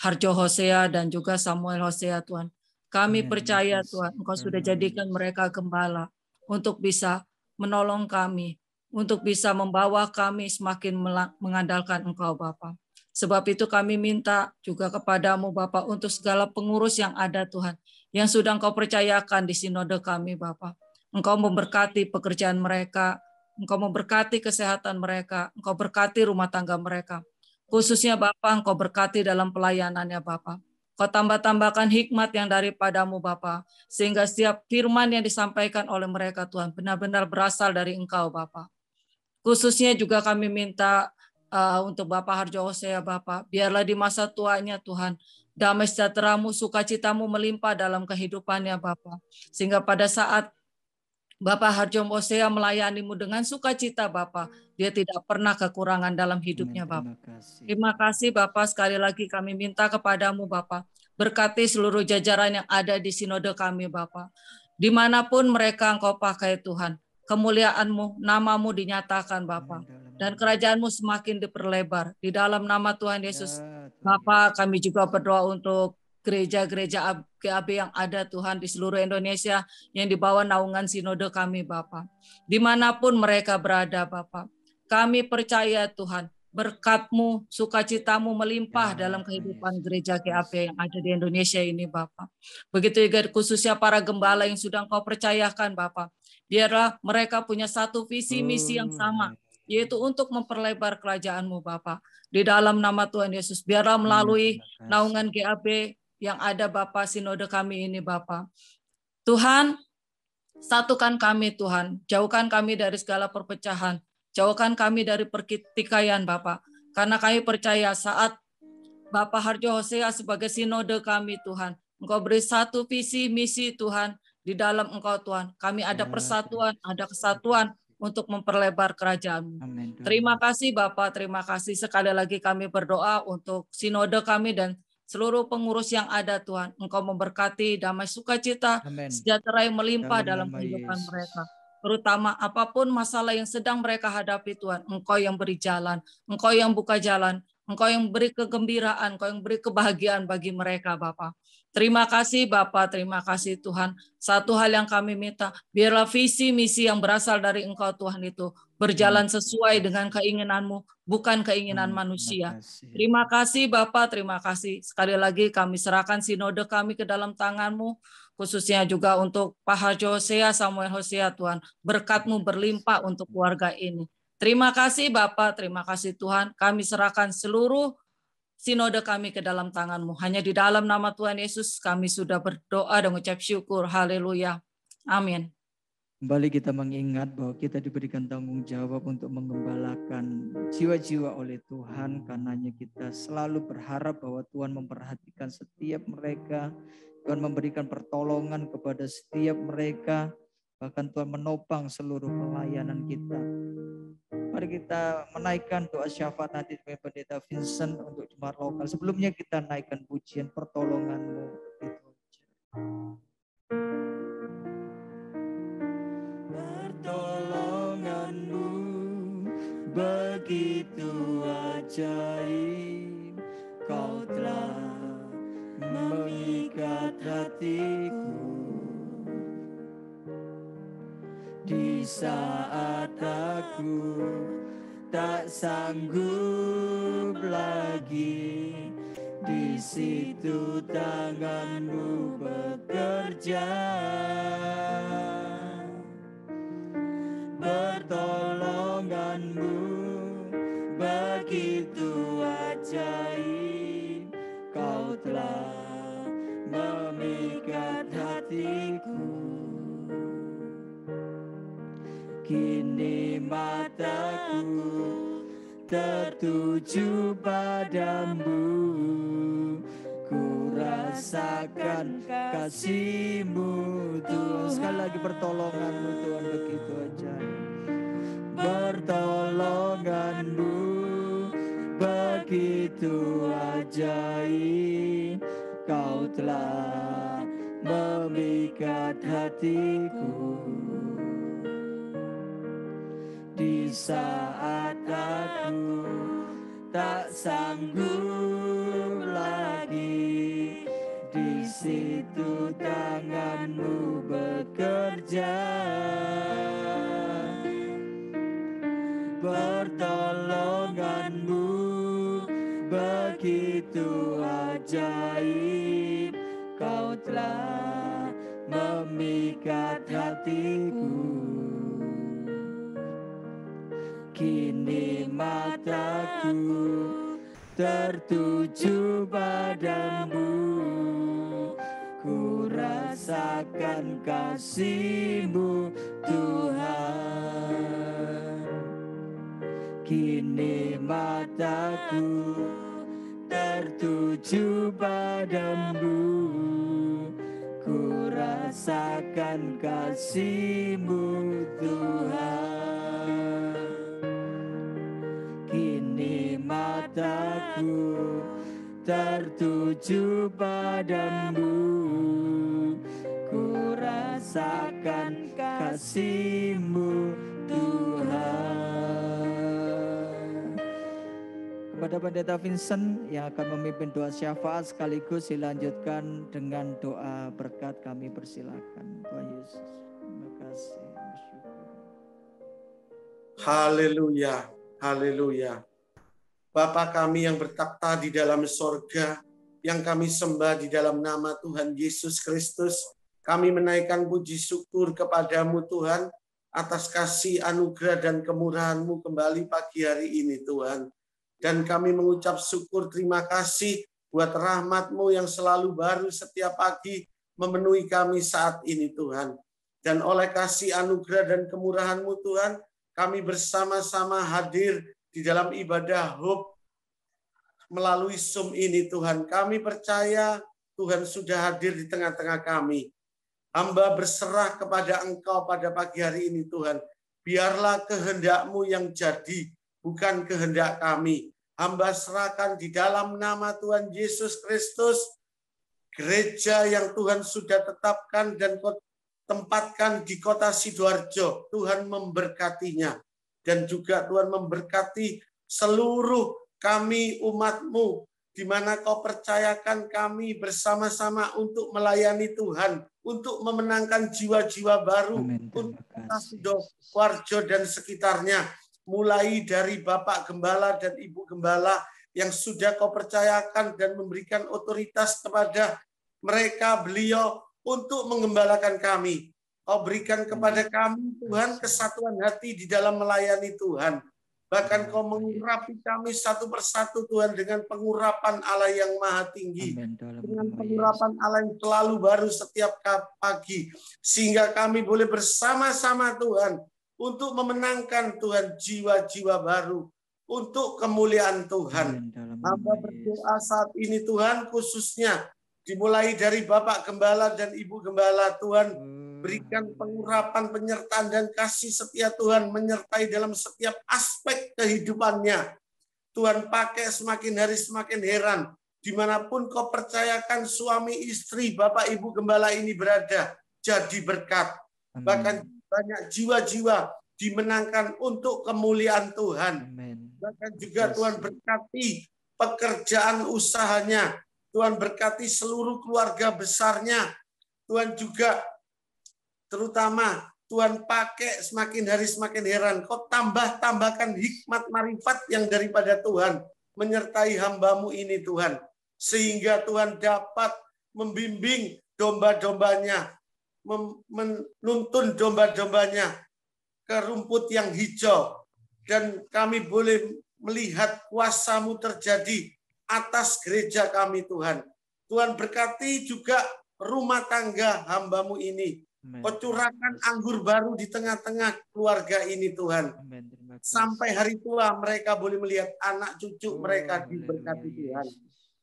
Harjo Hosea dan juga Samuel Hosea Tuhan. Kami percaya Tuhan Engkau sudah jadikan mereka gembala untuk bisa menolong kami, untuk bisa membawa kami semakin mengandalkan Engkau Bapa. Sebab itu kami minta juga kepadamu Bapa untuk segala pengurus yang ada Tuhan, yang sudah Engkau percayakan di sinode kami Bapa. Engkau memberkati pekerjaan mereka, Engkau memberkati kesehatan mereka, Engkau berkati rumah tangga mereka. Khususnya Bapa, Engkau berkati dalam pelayanannya Bapa. Kau tambah-tambahkan hikmat yang daripadamu Bapa, sehingga setiap firman yang disampaikan oleh mereka Tuhan benar-benar berasal dari Engkau Bapa. Khususnya juga kami minta untuk Bapak Harjo Hosea Bapak, biarlah di masa tuanya Tuhan, damai sejahtera-Mu, sukacita-Mu melimpah dalam kehidupannya Bapak. Sehingga pada saat Bapak Harjo Hosea melayani-Mu dengan sukacita Bapak, dia tidak pernah kekurangan dalam hidupnya Bapak. Terima kasih Bapak, sekali lagi kami minta kepadamu Bapak, berkati seluruh jajaran yang ada di sinode kami Bapak. Dimanapun mereka Engkau pakai Tuhan, kemuliaan-Mu, nama-Mu dinyatakan Bapa, dan kerajaan-Mu semakin diperlebar di dalam nama Tuhan Yesus. Bapa, kami juga berdoa untuk gereja-gereja GAB yang ada Tuhan di seluruh Indonesia yang di bawah naungan sinode kami Bapa. Dimanapun mereka berada Bapa, kami percaya Tuhan, berkat-Mu, sukacita-Mu melimpah dalam kehidupan gereja GAB yang ada di Indonesia ini Bapa. Begitu juga khususnya para gembala yang sudah Engkau percayakan Bapa. Biarlah mereka punya satu visi misi yang sama, yaitu untuk memperlebar kerajaan-Mu Bapa. Di dalam nama Tuhan Yesus, biarlah melalui naungan GAB yang ada Bapa, sinode kami ini Bapa. Tuhan, satukan kami Tuhan, jauhkan kami dari segala perpecahan, jauhkan kami dari pertikaian Bapa. Karena kami percaya saat Bapak Harjo Hosea sebagai sinode kami Tuhan, Engkau beri satu visi misi Tuhan, di dalam Engkau Tuhan, kami ada persatuan, ada kesatuan untuk memperlebar kerajaan-Mu. Terima kasih Bapak, terima kasih. Sekali lagi kami berdoa untuk sinode kami dan seluruh pengurus yang ada Tuhan. Engkau memberkati damai sukacita, sejahtera yang melimpah dalam kehidupan mereka. Terutama apapun masalah yang sedang mereka hadapi Tuhan, Engkau yang beri jalan, Engkau yang buka jalan, Engkau yang beri kegembiraan, Engkau yang beri kebahagiaan bagi mereka, Bapa. Terima kasih Bapa, terima kasih Tuhan. Satu hal yang kami minta, biarlah visi misi yang berasal dari Engkau Tuhan itu berjalan sesuai dengan keinginan-Mu, bukan keinginan manusia. Terima kasih Bapa, terima kasih. Sekali lagi kami serahkan sinode kami ke dalam tangan-Mu, khususnya juga untuk Pak Hajo Hosea, Samuel Hosea Tuhan. Berkat-Mu berlimpah untuk keluarga ini. Terima kasih Bapa, terima kasih Tuhan. Kami serahkan seluruh sinode kami ke dalam tangan-Mu. Hanya di dalam nama Tuhan Yesus kami sudah berdoa dan mengucap syukur. Haleluya. Amin. Kembali kita mengingat bahwa kita diberikan tanggung jawab untuk mengembalakan jiwa-jiwa oleh Tuhan. Karenanya kita selalu berharap bahwa Tuhan memperhatikan setiap mereka. Tuhan memberikan pertolongan kepada setiap mereka. Bahkan Tuhan menopang seluruh pelayanan kita. Mari kita menaikkan doa syafaat nanti dengan Pendeta Vincent untuk jemaat lokal. Sebelumnya kita naikkan pujian pertolongan-Mu. Pertolongan-Mu begitu ajaib, Kau telah mengikat hatiku. Di saat aku tak sanggup lagi, di situ tangan-Mu bekerja. Pertolongan-Mu begitu ajaib, Kau telah memikat hatiku. Kini mataku tertuju padamu, ku rasakan kasih-Mu Tuhan. Sekali lagi pertolongan-Mu Tuhan begitu ajaib. Pertolongan-Mu begitu ajaib, Kau telah memikat hatiku. Di saat aku tak sanggup lagi, di situ tangan-Mu bekerja. Pertolongan-Mu begitu ajaib, Kau telah memikat hatiku. Kini mataku tertuju padamu, ku rasakan kasih-Mu Tuhan. Kini mataku tertuju padamu, ku rasakan kasih-Mu Tuhan. Kini mataku tertuju padamu, ku rasakan kasih-Mu Tuhan. Kepada Pendeta Vincent yang akan memimpin doa syafaat sekaligus dilanjutkan dengan doa berkat, kami persilakan. Tuhan Yesus, terima kasih. Haleluya. Haleluya. Bapa kami yang bertakhta di dalam sorga, yang kami sembah di dalam nama Tuhan Yesus Kristus, kami menaikkan puji syukur kepadamu Tuhan, atas kasih, anugerah, dan kemurahan-Mu kembali pagi hari ini Tuhan. Dan kami mengucap syukur terima kasih buat rahmat-Mu yang selalu baru setiap pagi memenuhi kami saat ini Tuhan. Dan oleh kasih, anugerah, dan kemurahan-Mu Tuhan, kami bersama-sama hadir di dalam ibadah Hope melalui Zoom ini Tuhan. Kami percaya Tuhan sudah hadir di tengah-tengah kami. Hamba berserah kepada Engkau pada pagi hari ini Tuhan. Biarlah kehendak-Mu yang jadi, bukan kehendak kami. Hamba serahkan di dalam nama Tuhan Yesus Kristus, gereja yang Tuhan sudah tetapkan dan tempatkan di kota Sidoarjo. Tuhan memberkatinya. Dan juga Tuhan memberkati seluruh kami umat-Mu, di mana Kau percayakan kami bersama-sama untuk melayani Tuhan, untuk memenangkan jiwa-jiwa baru, untuk Sidoarjo dan sekitarnya, mulai dari Bapak Gembala dan Ibu Gembala yang sudah Kau percayakan dan memberikan otoritas kepada mereka, beliau, untuk menggembalakan kami. Kau berikan kepada kami, Tuhan, kesatuan hati di dalam melayani Tuhan. Bahkan Kau mengurapi kami satu persatu, Tuhan, dengan pengurapan Allah yang maha tinggi. Dengan pengurapan Allah yang selalu baru setiap pagi. Sehingga kami boleh bersama-sama, Tuhan, untuk memenangkan, Tuhan, jiwa-jiwa baru. Untuk kemuliaan Tuhan. Hamba berdoa saat ini, Tuhan, khususnya dimulai dari Bapak Gembala dan Ibu Gembala, Tuhan, berikan pengurapan, penyertaan, dan kasih setia Tuhan menyertai dalam setiap aspek kehidupannya. Tuhan pakai semakin hari semakin heran. Dimanapun Kau percayakan suami istri Bapak Ibu Gembala ini berada, jadi berkat. Bahkan banyak jiwa-jiwa dimenangkan untuk kemuliaan Tuhan. Bahkan juga Tuhan berkati pekerjaan usahanya. Tuhan berkati seluruh keluarga besarnya. Tuhan juga terutama Tuhan pakai semakin hari semakin heran. Kau tambahkan hikmat marifat yang daripada Tuhan menyertai hamba-Mu ini, Tuhan. Sehingga Tuhan dapat membimbing domba-dombanya, menuntun domba-dombanya ke rumput yang hijau. Dan kami boleh melihat kuasa-Mu terjadi atas gereja kami, Tuhan. Tuhan berkati juga rumah tangga hamba-Mu ini. Kau curahkan anggur baru di tengah-tengah keluarga ini, Tuhan. Sampai hari tua mereka boleh melihat anak cucu mereka diberkati Tuhan.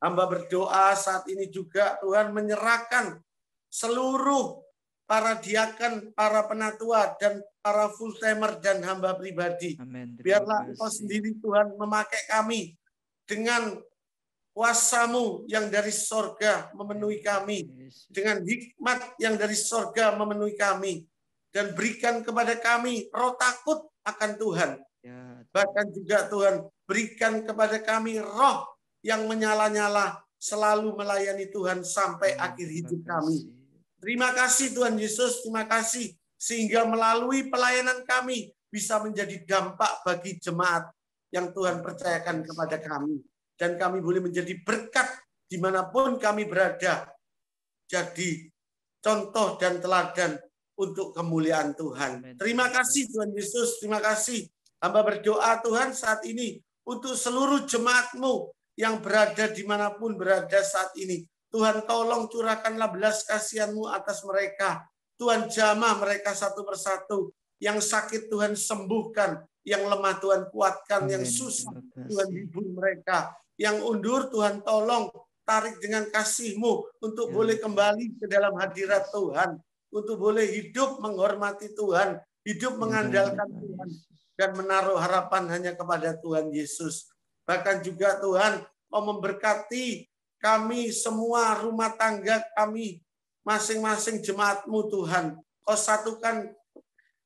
Hamba berdoa saat ini juga Tuhan menyerahkan seluruh para diaken, para penatua, dan para full timer dan hamba pribadi. Biarlah Engkau sendiri, Tuhan, memakai kami dengan kuasa-Mu yang dari sorga memenuhi kami. Dengan hikmat yang dari sorga memenuhi kami. Dan berikan kepada kami roh takut akan Tuhan. Bahkan juga Tuhan berikan kepada kami roh yang menyala-nyala selalu melayani Tuhan sampai akhir hidup kami. Terima kasih Tuhan Yesus, terima kasih. Sehingga melalui pelayanan kami bisa menjadi dampak bagi jemaat yang Tuhan percayakan kepada kami. Dan kami boleh menjadi berkat dimanapun kami berada. Jadi contoh dan teladan untuk kemuliaan Tuhan. Terima kasih Tuhan Yesus, terima kasih. Hamba berdoa Tuhan saat ini untuk seluruh jemaat-Mu yang berada dimanapun berada saat ini. Tuhan tolong curahkanlah belas kasihan-Mu atas mereka. Tuhan jamah mereka satu persatu. Yang sakit Tuhan sembuhkan. Yang lemah Tuhan kuatkan. Yang susah Tuhan hibur mereka. Yang undur Tuhan tolong tarik dengan kasih-Mu untuk boleh kembali ke dalam hadirat Tuhan. Untuk boleh hidup menghormati Tuhan. Hidup mengandalkan Tuhan. Dan menaruh harapan hanya kepada Tuhan Yesus. Bahkan juga Tuhan Kau memberkati kami semua rumah tangga kami. Masing-masing jemaat-Mu Tuhan. Kau satukan,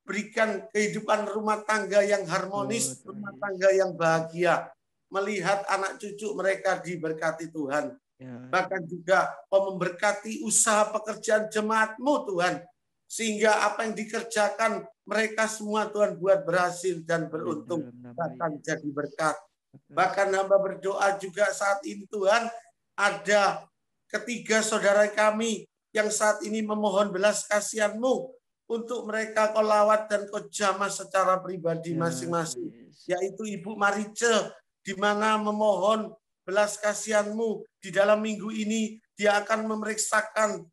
berikan kehidupan rumah tangga yang harmonis. Rumah tangga yang bahagia. Melihat anak cucu mereka diberkati Tuhan. Bahkan juga Kau memberkati usaha pekerjaan jemaat-Mu Tuhan. Sehingga apa yang dikerjakan mereka semua Tuhan buat berhasil dan beruntung. Bahkan jadi berkat. Bahkan hamba berdoa juga saat ini Tuhan. Ada ketiga saudara kami yang saat ini memohon belas kasihan-Mu. Untuk mereka Kau lawat dan Kau jamah secara pribadi masing-masing. Yaitu Ibu Marice. Di mana memohon belas kasihan-Mu di dalam minggu ini dia akan memeriksakan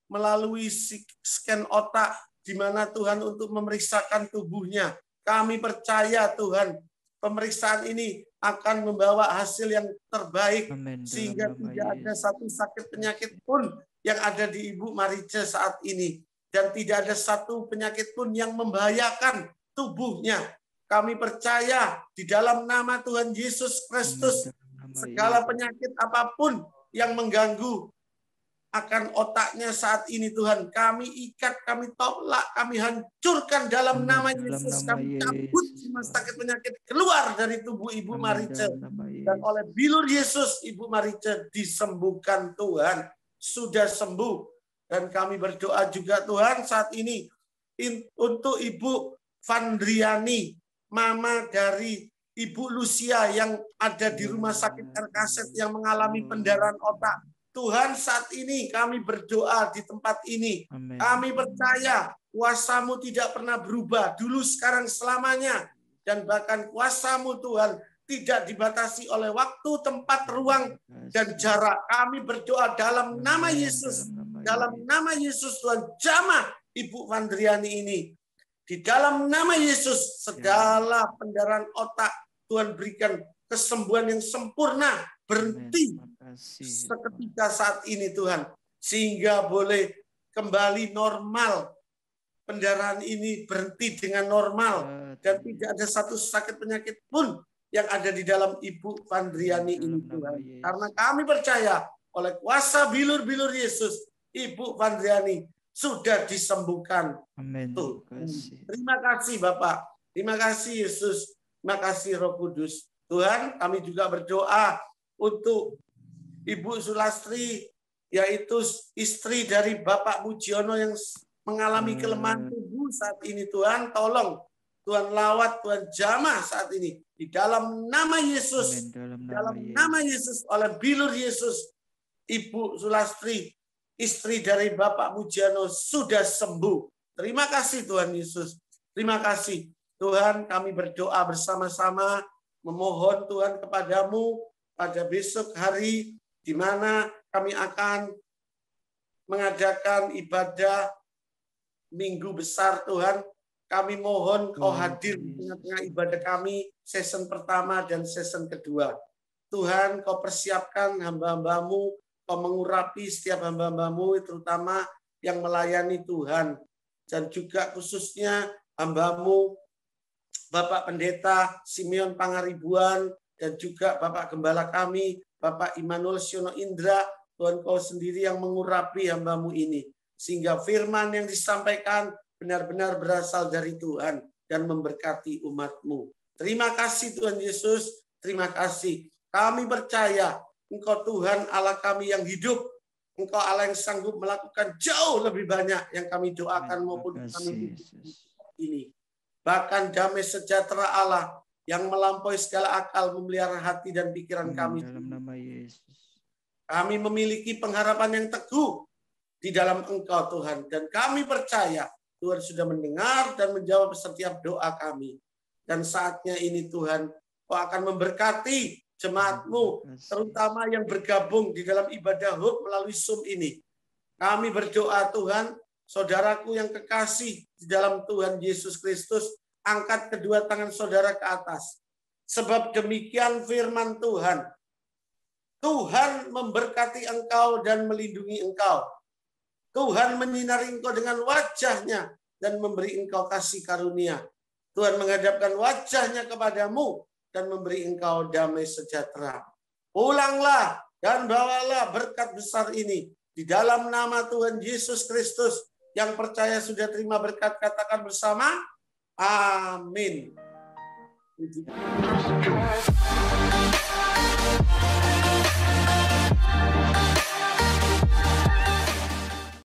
melalui scan otak di mana Tuhan untuk memeriksakan tubuhnya. Kami percaya Tuhan pemeriksaan ini akan membawa hasil yang terbaik sehingga tidak ada satu sakit penyakit pun yang ada di Ibu Marice saat ini dan tidak ada satu penyakit pun yang membahayakan tubuhnya. Kami percaya di dalam nama Tuhan Yesus Kristus, segala penyakit apapun yang mengganggu akan otaknya saat ini Tuhan. Kami ikat, kami tolak, kami hancurkan dalam nama Yesus. Kami cabut semua sakit penyakit keluar dari tubuh Ibu Marice. Dan oleh bilur Yesus, Ibu Marice disembuhkan Tuhan. Sudah sembuh. Dan kami berdoa juga Tuhan saat ini untuk Ibu Vandriani, mama dari Ibu Lucia yang ada di rumah sakit RKZ yang mengalami pendarahan otak. Tuhan, saat ini kami berdoa di tempat ini. Amen. Kami percaya kuasa-Mu tidak pernah berubah. Dulu, sekarang, selamanya. Dan bahkan kuasa-Mu Tuhan tidak dibatasi oleh waktu, tempat, ruang, dan jarak. Kami berdoa dalam nama Yesus. Dalam nama Yesus Tuhan, jamah Ibu Vandriani ini. Di dalam nama Yesus, segala pendarahan otak Tuhan berikan kesembuhan yang sempurna. Berhenti seketika saat ini Tuhan, sehingga boleh kembali normal. Pendarahan ini berhenti dengan normal dan tidak ada satu sakit penyakit pun yang ada di dalam Ibu Vandriani ini Tuhan. Karena kami percaya oleh kuasa bilur-bilur Yesus, Ibu Vandriani sudah disembuhkan. Amin. Terima kasih Bapak, terima kasih Yesus, terima kasih Roh Kudus. Tuhan, kami juga berdoa untuk Ibu Sulastri, yaitu istri dari Bapak Mujiono yang mengalami kelemahan tubuh saat ini. Tuhan, tolong. Tuhan lawat, Tuhan jamah saat ini. Di dalam nama Yesus. Dalam nama Yesus, oleh bilur Yesus, Ibu Sulastri, istri dari Bapak Mujiono sudah sembuh. Terima kasih Tuhan Yesus. Terima kasih. Tuhan, kami berdoa bersama-sama, memohon Tuhan kepadamu pada besok hari di mana kami akan mengadakan ibadah Minggu Besar Tuhan. Kami mohon Kau hadir di tengah-tengah ibadah kami, season pertama dan season kedua. Tuhan, Kau persiapkan hamba-hambamu, Kau mengurapi setiap hamba-hambamu, terutama yang melayani Tuhan. Dan juga khususnya hambamu, Bapak Pendeta Simeon Pangaribuan, dan juga Bapak Gembala kami, Bapak Immanuel Siono Indra. Tuhan, Kau sendiri yang mengurapi hamba-Mu ini. Sehingga firman yang disampaikan benar-benar berasal dari Tuhan dan memberkati umat-Mu. Terima kasih Tuhan Yesus, terima kasih. Kami percaya Engkau Tuhan Allah kami yang hidup. Engkau Allah yang sanggup melakukan jauh lebih banyak yang kami doakan maupun kami ini. Bahkan damai sejahtera Allah yang melampaui segala akal memelihara hati dan pikiran kami. Dalam nama Yesus. Kami memiliki pengharapan yang teguh di dalam Engkau Tuhan. Dan kami percaya Tuhan sudah mendengar dan menjawab setiap doa kami. Dan saatnya ini Tuhan, Kau akan memberkati jemaat-Mu, terutama yang bergabung di dalam ibadah HUB melalui Zoom ini. Kami berdoa Tuhan, saudaraku yang kekasih di dalam Tuhan Yesus Kristus, angkat kedua tangan saudara ke atas. Sebab demikian firman Tuhan. Tuhan memberkati engkau dan melindungi engkau. Tuhan menyinari engkau dengan wajahnya dan memberi engkau kasih karunia. Tuhan menghadapkan wajahnya kepadamu dan memberi engkau damai sejahtera. Pulanglah dan bawalah berkat besar ini. Di dalam nama Tuhan Yesus Kristus, yang percaya sudah terima berkat, katakan bersama. Amin.